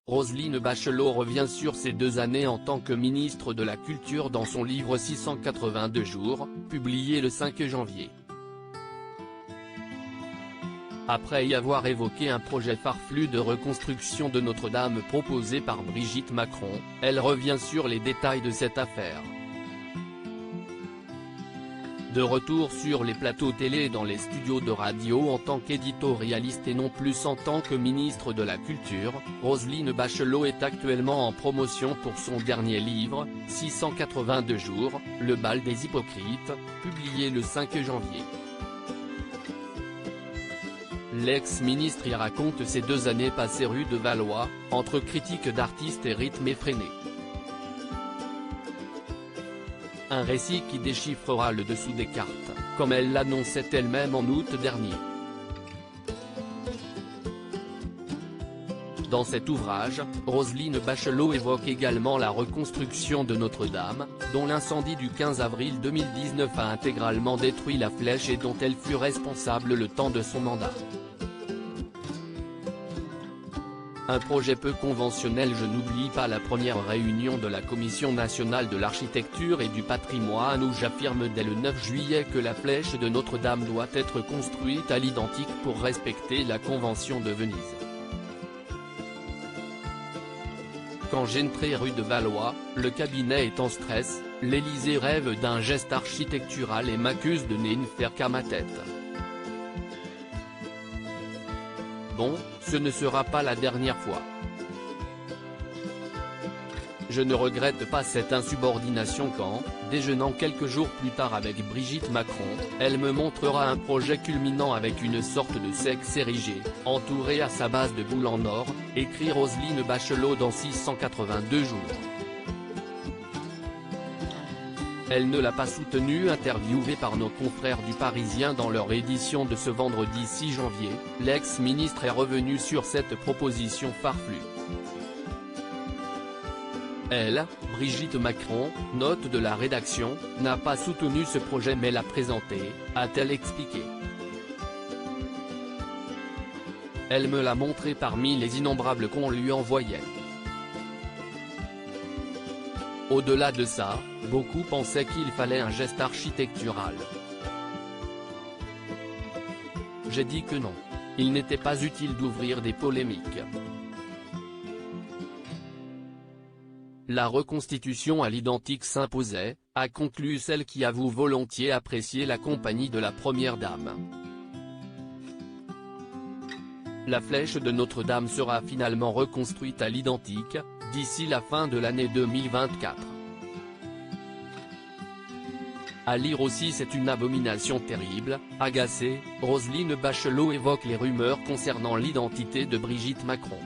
Roselyne Bachelot revient sur ses 2 années en tant que ministre de la Culture dans son livre 682 jours, publié le 5 janvier. Après y avoir évoqué un projet farfelu de reconstruction de Notre-Dame proposé par Brigitte Macron, elle revient sur les détails de cette affaire. De retour sur les plateaux télé et dans les studios de radio en tant qu'éditorialiste et non plus en tant que ministre de la Culture, Roselyne Bachelot est actuellement en promotion pour son dernier livre, 682 jours, Le bal des hypocrites, publié le 5 janvier. L'ex-ministre y raconte ses 2 années passées rue de Valois, entre critiques d'artistes et rythme effréné. Un récit qui déchiffrera le dessous des cartes, comme elle l'annonçait elle-même en août dernier. Dans cet ouvrage, Roselyne Bachelot évoque également la reconstruction de Notre-Dame, dont l'incendie du 15 avril 2019 a intégralement détruit la flèche et dont elle fut responsable le temps de son mandat. Un projet peu conventionnel. Je n'oublie pas la première réunion de la Commission nationale de l'architecture et du patrimoine où j'affirme dès le 9 juillet que la flèche de Notre-Dame doit être construite à l'identique pour respecter la Convention de Venise. Quand j'entrais rue de Valois, le cabinet est en stress, l'Élysée rêve d'un geste architectural et m'accuse de ne faire qu'à ma tête. Bon, ce ne sera pas la dernière fois. Je ne regrette pas cette insubordination quand, déjeunant quelques jours plus tard avec Brigitte Macron, elle me montrera un projet culminant avec une sorte de sexe érigé, entouré à sa base de boules en or, écrit Roselyne Bachelot dans 682 jours. Elle ne l'a pas soutenu. Interviewée par nos confrères du Parisien dans leur édition de ce vendredi 6 janvier, l'ex-ministre est revenue sur cette proposition farfelue. Elle, Brigitte Macron, note de la rédaction, n'a pas soutenu ce projet mais l'a présenté, a-t-elle expliqué. Elle me l'a montré parmi les innombrables qu'on lui envoyait. Au-delà de ça, beaucoup pensaient qu'il fallait un geste architectural. J'ai dit que non. Il n'était pas utile d'ouvrir des polémiques. La reconstitution à l'identique s'imposait, a conclu celle qui avoue volontiers apprécier la compagnie de la Première Dame. La flèche de Notre-Dame sera finalement reconstruite à l'identique, d'ici la fin de l'année 2024. À lire aussi c'est une abomination terrible, agacée, Roselyne Bachelot évoque les rumeurs concernant l'identité de Brigitte Macron.